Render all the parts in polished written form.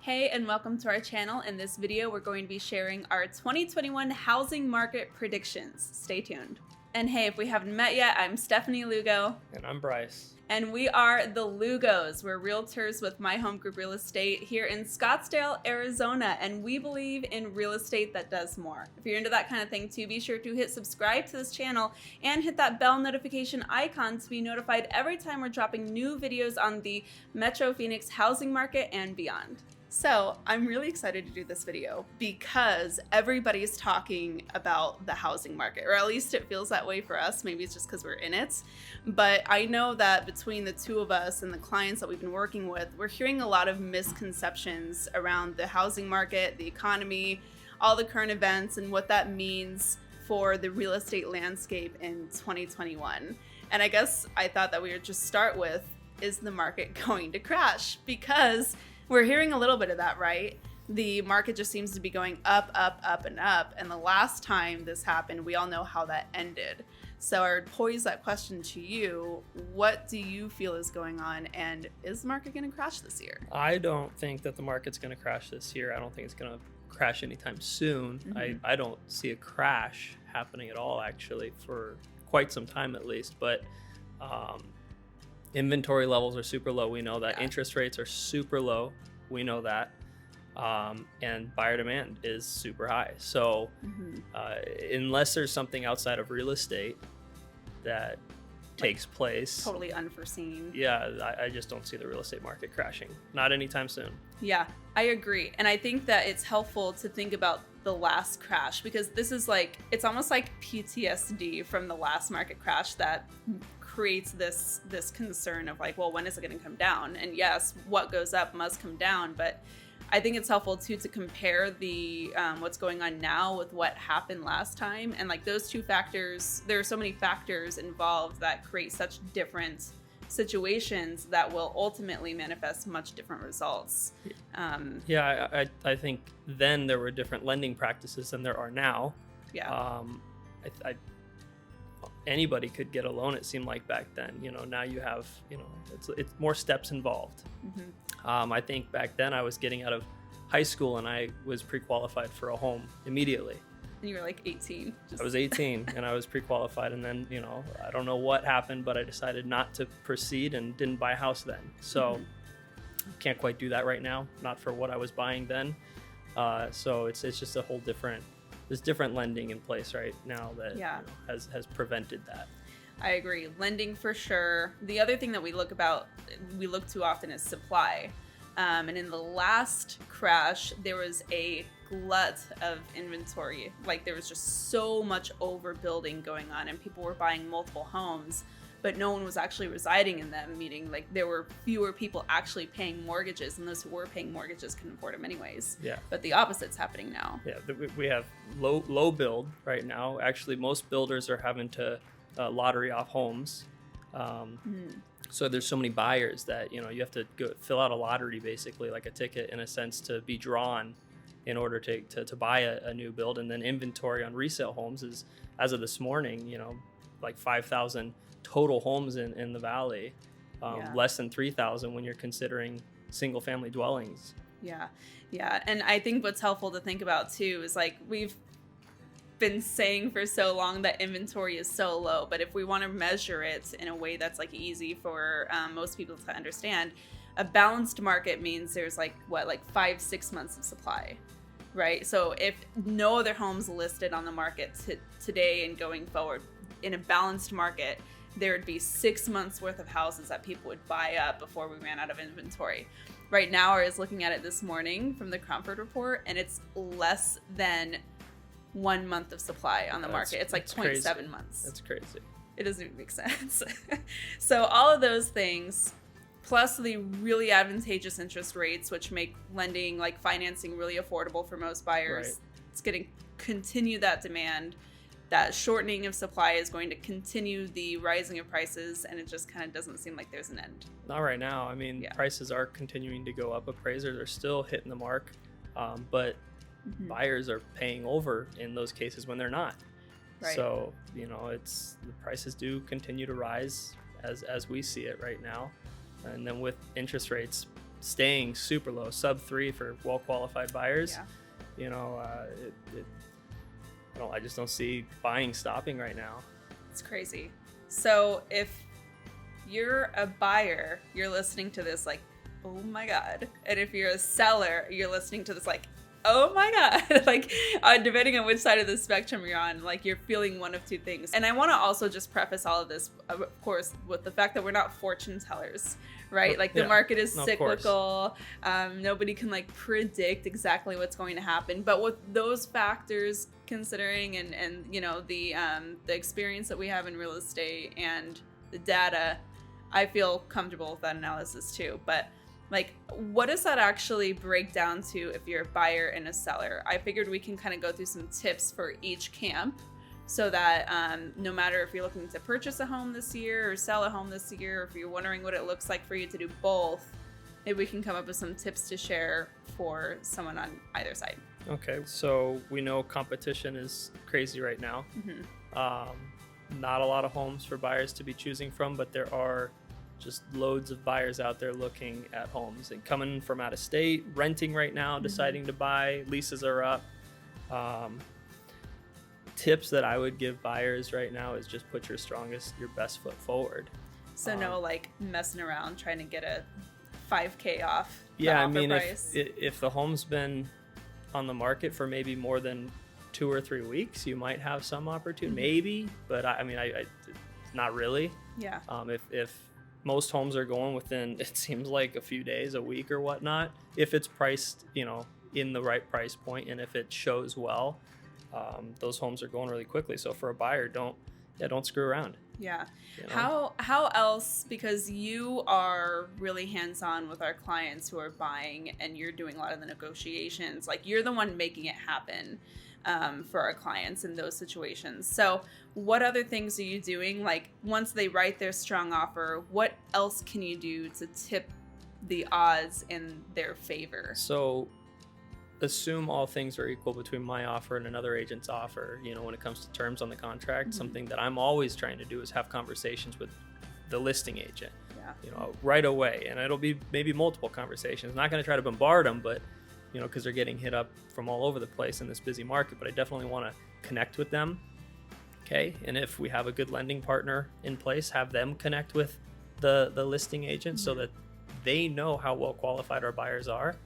Hey, and welcome to our channel. In this video, we're going to be sharing our 2021 housing market predictions. Stay tuned. And hey, if we haven't met yet, I'm Stefanie Lugo. And I'm Bryce. And we are the Lugos. We're realtors with My Home Group Real Estate here in Scottsdale, Arizona. And we believe in real estate that does more. If you're into that kind of thing too, be sure to hit subscribe to this channel and hit that bell notification icon to be notified every time we're dropping new videos on the Metro Phoenix housing market and beyond. So I'm really excited to do this video because everybody's talking about the housing market, or at least it feels that way for us. Maybe it's just because we're in it. But I know that between the two of us and the clients that we've been working with, we're hearing a lot of misconceptions around the housing market, the economy, all the current events, and what that means for the real estate landscape in 2021. And I guess I thought that we would just start with, is the market going to crash? Because we're hearing a little bit of that, right? The market just seems to be going up, up, up, and up. And the last time this happened, we all know how that ended. So I would pose that question to you. What do you feel is going on? And is the market going to crash this year? I don't think that the market's going to crash this year. I don't think it's going to crash anytime soon. Mm-hmm. I don't see a crash happening at all, actually, for quite some time at least. But inventory levels are super low. We know that. Yeah. Interest rates are super low. We know that. And buyer demand is super high. So unless there's something outside of real estate that takes place. Totally unforeseen. Yeah, I just don't see the real estate market crashing. Not anytime soon. Yeah, I agree. And I think that it's helpful to think about the last crash, because this is like, it's almost like PTSD from the last market crash that creates this concern of like, well, when is it going to come down? And yes, what goes up must come down. But I think it's helpful too to compare the what's going on now with what happened last time. And like those two factors, there are so many factors involved that create such different situations that will ultimately manifest much different results. I think then there were different lending practices than there are now. Yeah. Anybody could get a loan, it seemed like back then. Now you have, it's more steps involved. Mm-hmm. I think back then I was getting out of high school and I was pre-qualified for a home immediately. And you were like 18. I was 18 and I was pre-qualified, and then, I don't know what happened, but I decided not to proceed and didn't buy a house then. So can't quite do that right now, not for what I was buying then. So it's just a whole different, there's different lending in place right now that has prevented that. I agree. Lending for sure. The other thing that we look to often is supply. And in the last crash, there was a glut of inventory. Like there was just so much overbuilding going on, and people were buying multiple homes, but no one was actually residing in them, meaning like there were fewer people actually paying mortgages, and those who were paying mortgages couldn't afford them anyways. Yeah. But the opposite's happening now. Yeah, we have low build right now. Actually, most builders are having to lottery off homes. So there's so many buyers that, you have to go fill out a lottery, basically like a ticket in a sense, to be drawn in order to buy a new build. And then inventory on resale homes is, as of this morning, like 5,000 total homes in the valley, less than 3,000 when you're considering single family dwellings. Yeah. And I think what's helpful to think about too is like we've been saying for so long that inventory is so low, but if we want to measure it in a way that's like easy for most people to understand, a balanced market means there's like 5-6 months of supply, right? So if no other homes listed on the market today and going forward, in a balanced market, there would be 6 months worth of houses that people would buy up before we ran out of inventory. Right now, I was looking at it this morning from the Cromford report, and it's less than 1 month of supply on the market. It's like 0.7 months. That's crazy. It doesn't even make sense. So all of those things, plus the really advantageous interest rates, which make lending, like financing, really affordable for most buyers. Right. It's going to continue that demand. That shortening of supply is going to continue the rising of prices, and it just kind of doesn't seem like there's an end. Not right now. I mean, prices are continuing to go up. Appraisers are still hitting the mark, but buyers are paying over in those cases when they're not. Right. So, it's the prices do continue to rise as we see it right now. And then with interest rates staying super low, sub 3 for well-qualified buyers. Yeah. You know, I just don't see buying stopping right now. It's crazy. So if you're a buyer, you're listening to this like, oh my God. And if you're a seller, you're listening to this like, oh my God. Like, depending on which side of the spectrum you're on, like you're feeling one of two things. And I want to also just preface all of this, of course, with the fact that we're not fortune tellers, right? Like the market is cyclical. Nobody can like predict exactly what's going to happen. But with those factors considering and you know, the experience that we have in real estate and the data, I feel comfortable with that analysis too. But like, what does that actually break down to if you're a buyer and a seller? I figured we can kind of go through some tips for each camp so that no matter if you're looking to purchase a home this year or sell a home this year, or if you're wondering what it looks like for you to do both, maybe we can come up with some tips to share for someone on either side. Okay, so we know competition is crazy right now. Not a lot of homes for buyers to be choosing from, but there are just loads of buyers out there looking at homes and coming from out of state, renting right now, deciding to buy, leases are up. Tips that I would give buyers right now is just put your best foot forward. So no like messing around trying to get a 5K off. Yeah, I mean, if the home's been on the market for maybe more than 2 or 3 weeks, you might have some opportunity, maybe, but I mean, not really. Yeah. If most homes are going within, it seems like a few days, a week or whatnot, if it's priced, you know, in the right price point, and if it shows well, those homes are going really quickly. So for a buyer, don't screw around. Yeah. You know? How else, because you are really hands-on with our clients who are buying and you're doing a lot of the negotiations, like you're the one making it happen for our clients in those situations. So what other things are you doing? Like once they write their strong offer, what else can you do to tip the odds in their favor? So assume all things are equal between my offer and another agent's offer. You know, when it comes to terms on the contract, something that I'm always trying to do is have conversations with the listing agent, you know, right away. And it'll be maybe multiple conversations. Not going to try to bombard them, but you know, because they're getting hit up from all over the place in this busy market, but I definitely want to connect with them. Okay. And if we have a good lending partner in place, have them connect with the listing agent so that they know how well qualified our buyers are.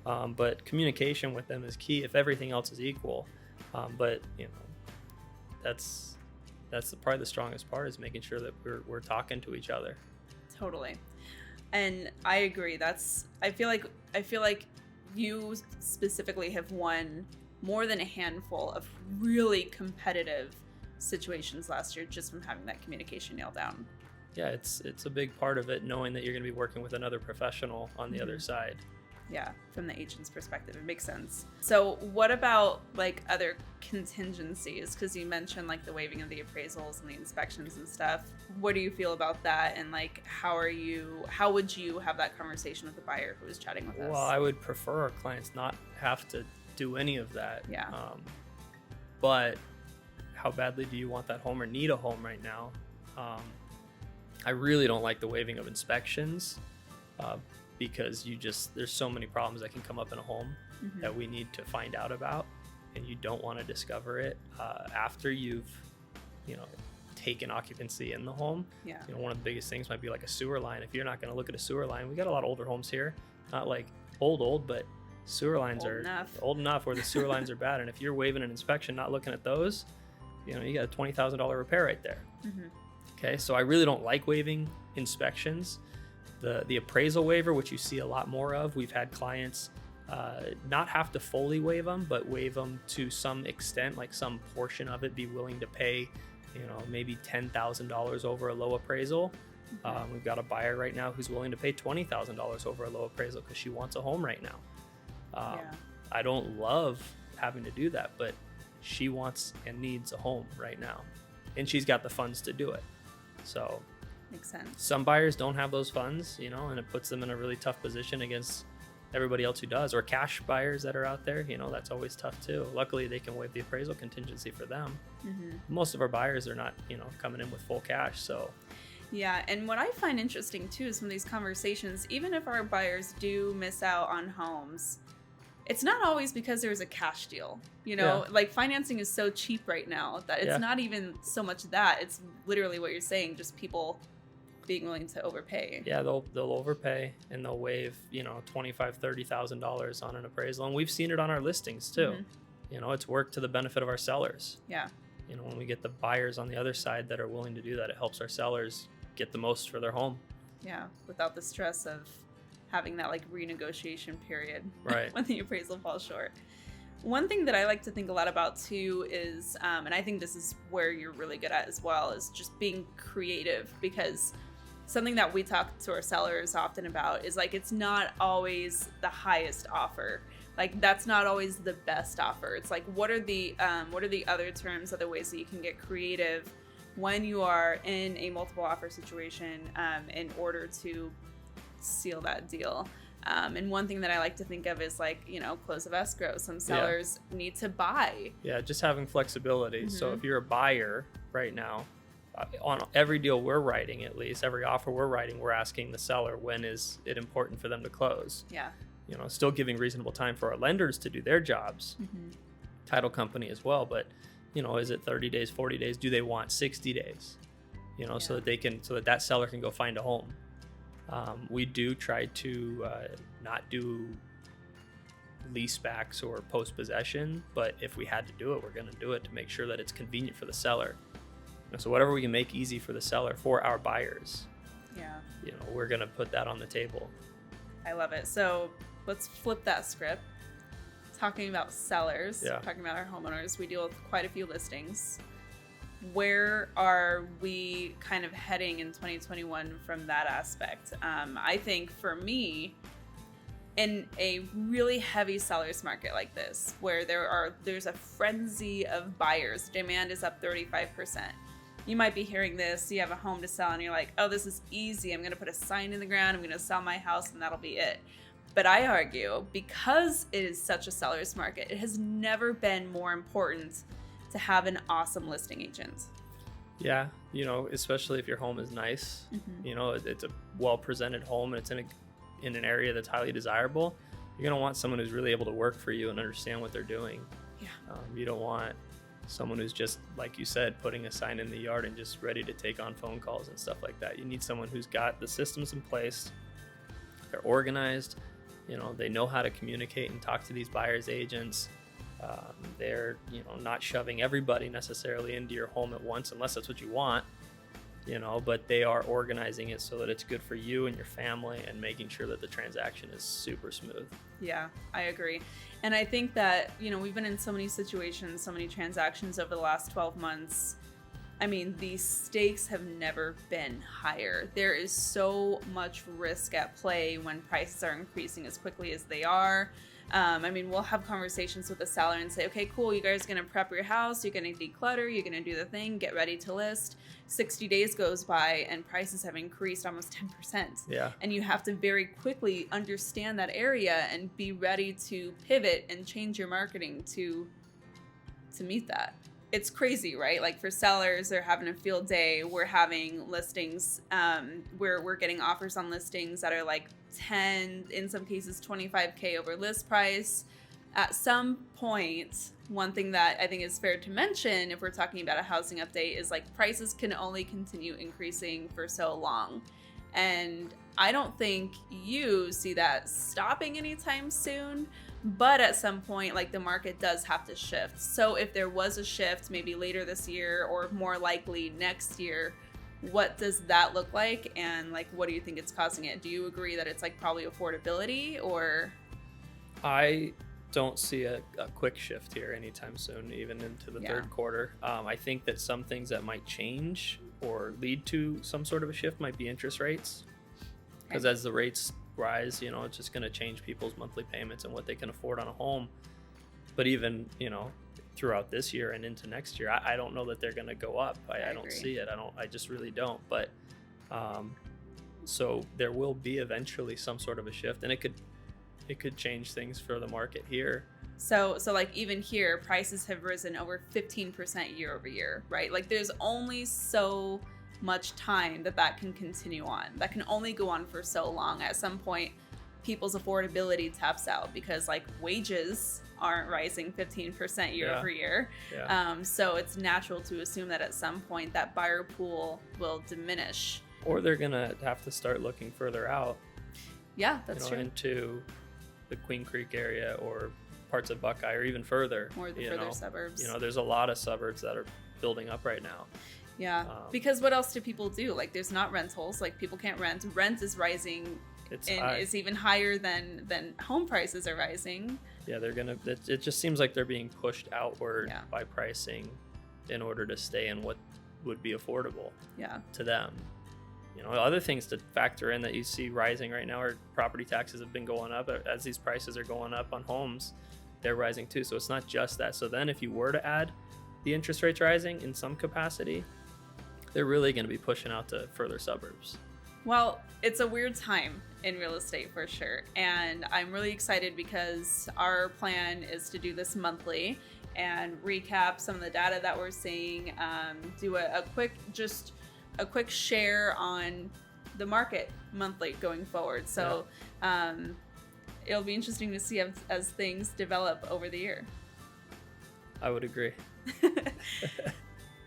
But communication with them is key if everything else is equal. But you know, that's probably the strongest part, is making sure that we're talking to each other. Totally. And I agree. I feel like you specifically have won more than a handful of really competitive situations last year just from having that communication nailed down. Yeah, it's a big part of it, knowing that you're going to be working with another professional on the other side. Yeah, from the agent's perspective, it makes sense. So what about like other contingencies? Because you mentioned like the waiving of the appraisals and the inspections and stuff. What do you feel about that? And like, how would you have that conversation with the buyer who was chatting with us? Well, I would prefer our clients not have to do any of that. Yeah. But how badly do you want that home or need a home right now? I really don't like the waiving of inspections. Because there's so many problems that can come up in a home that we need to find out about, and you don't want to discover it after you've, you know, taken occupancy in the home. Yeah. You know, one of the biggest things might be like a sewer line. If you're not going to look at a sewer line, we got a lot of older homes here, not like old, but sewer lines old enough where the sewer lines are bad. And if you're waiving an inspection, not looking at those, you know, you got a $20,000 repair right there. Okay. So I really don't like waiving inspections. The appraisal waiver, which you see a lot more of, we've had clients not have to fully waive them, but waive them to some extent, like some portion of it, be willing to pay, you know, maybe $10,000 over a low appraisal. We've got a buyer right now who's willing to pay $20,000 over a low appraisal because she wants a home right now. I don't love having to do that, but she wants and needs a home right now, and she's got the funds to do it. So makes sense. Some buyers don't have those funds, you know, and it puts them in a really tough position against everybody else who does. Or cash buyers that are out there, you know, that's always tough too. Luckily, they can waive the appraisal contingency for them. Most of our buyers are not, you know, coming in with full cash. So Yeah, and what I find interesting too is some of these conversations, even if our buyers do miss out on homes, it's not always because there's a cash deal. You know, like financing is so cheap right now that it's not even so much that. It's literally what you're saying, just people being willing to overpay. Yeah, they'll overpay and they'll waive, you know, $25,000-$30,000 on an appraisal. And we've seen it on our listings too. Mm-hmm. You know, it's worked to the benefit of our sellers. Yeah. You know, when we get the buyers on the other side that are willing to do that, it helps our sellers get the most for their home. Yeah, without the stress of having that like renegotiation period right. when the appraisal falls short. One thing that I like to think a lot about too is, and I think this is where you're really good at as well, is just being creative, because something that we talk to our sellers often about is like, it's not always the highest offer. Like that's not always the best offer. It's like, what are the other terms, other ways that you can get creative when you are in a multiple offer situation in order to seal that deal. And one thing that I like to think of is like, you know, close of escrow. Some sellers need to buy. Yeah, just having flexibility. Mm-hmm. So if you're a buyer right now, on every deal we're writing, at least every offer we're writing, we're asking the seller, when is it important for them to close? Yeah. You know, still giving reasonable time for our lenders to do their jobs, title company as well. But, you know, is it 30 days, 40 days? Do they want 60 days? You know, so that that seller can go find a home. We do try to not do lease backs or post possession, but if we had to do it, we're going to do it to make sure that it's convenient for the seller. You know, so whatever we can make easy for the seller, for our buyers, you know, we're going to put that on the table. I love it. So let's flip that script. Talking about sellers, talking about our homeowners, we deal with quite a few listings. Where are we kind of heading in 2021 from that aspect? I think for me, in a really heavy seller's market like this, where there's a frenzy of buyers, demand is up 35%. You might be hearing this, you have a home to sell and you're like, oh, this is easy. I'm going to put a sign in the ground. I'm going to sell my house and that'll be it. But I argue, because it is such a seller's market, it has never been more important to have an awesome listing agent. Yeah, you know, especially if your home is nice, you know, it's a well-presented home and it's in an area that's highly desirable. You're going to want someone who's really able to work for you and understand what they're doing. Yeah. You don't want someone who's just, like you said, putting a sign in the yard and just ready to take on phone calls and stuff like that. You need someone who's got the systems in place. They're organized. You know, they know how to communicate and talk to these buyers agents. They're, you know, not shoving everybody necessarily into your home at once, unless that's what you want, you know, but they are organizing it so that it's good for you and your family and making sure that the transaction is super smooth. Yeah, I agree. And I think that, you know, we've been in so many situations, so many transactions over the last 12 months. I mean, the stakes have never been higher. There is so much risk at play when prices are increasing as quickly as they are. I mean, we'll have conversations with the seller and say, okay, cool, you guys are going to prep your house, you're going to declutter, you're going to do the thing, get ready to list. 60 days goes by and prices have increased almost 10%. Yeah. And you have to very quickly understand that area and be ready to pivot and change your marketing to meet that. It's crazy, right? Like for sellers, they're having a field day. We're having listings where we're getting offers on listings that are like 10, in some cases 25K over list price. At some point, one thing that I think is fair to mention if we're talking about a housing update is like prices can only continue increasing for so long. And I don't think you see that stopping anytime soon. But at some point, like the market does have to shift. So if there was a shift maybe later this year or more likely next year, what does that look like? And like, what do you think it's causing it? Do you agree that it's like probably affordability or? I don't see a quick shift here anytime soon, even into the third quarter. I think that some things that might change or lead to some sort of a shift might be interest rates. Because as the rates rise, you know, it's just going to change people's monthly payments and what they can afford on a home. But even, you know, throughout this year and into next year, I don't know that they're going to go up. I don't see it. I just really don't. But so there will be eventually some sort of a shift, and it could change things for the market here. So like even here, prices have risen over 15% year over year, right? Like there's only so much time that can continue on. That can only go on for so long. At some point, people's affordability taps out because like wages aren't rising 15% year over year. So it's natural to assume that at some point that buyer pool will diminish. Or they're gonna have to start looking further out. Yeah, that's true. Into the Queen Creek area or parts of Buckeye or even further. Or the further suburbs. There's a lot of suburbs that are building up right now. Yeah, because what else do people do? Like there's not rentals, like people can't rent. Rent is rising. It's even higher than home prices are rising. Yeah, it just seems like they're being pushed outward by pricing in order to stay in what would be affordable to them. Other things to factor in that you see rising right now are property taxes have been going up. As these prices are going up on homes, they're rising too. So it's not just that. So then if you were to add the interest rates rising in some capacity, they're really going to be pushing out to further suburbs. Well, it's a weird time in real estate for sure. And I'm really excited because our plan is to do this monthly and recap some of the data that we're seeing, do a quick share on the market monthly going forward. So it'll be interesting to see as things develop over the year. I would agree.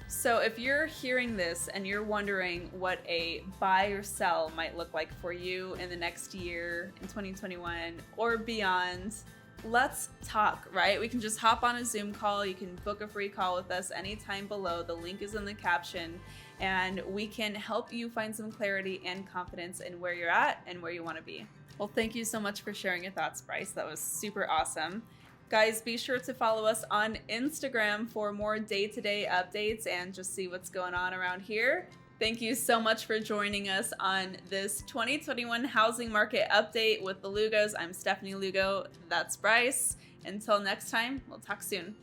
So if you're hearing this and you're wondering what a buy or sell might look like for you in the next year, in 2021 or beyond, let's talk, right? We can just hop on a Zoom call. You can book a free call with us anytime below. The link is in the caption, and we can help you find some clarity and confidence in where you're at and where you want to be. Well, thank you so much for sharing your thoughts, Bryce. That was super awesome. Guys, be sure to follow us on Instagram for more day-to-day updates and just see what's going on around here. Thank you so much for joining us on this 2021 housing market update with the Lugos. I'm Stefanie Lugo. That's Bryce. Until next time, we'll talk soon.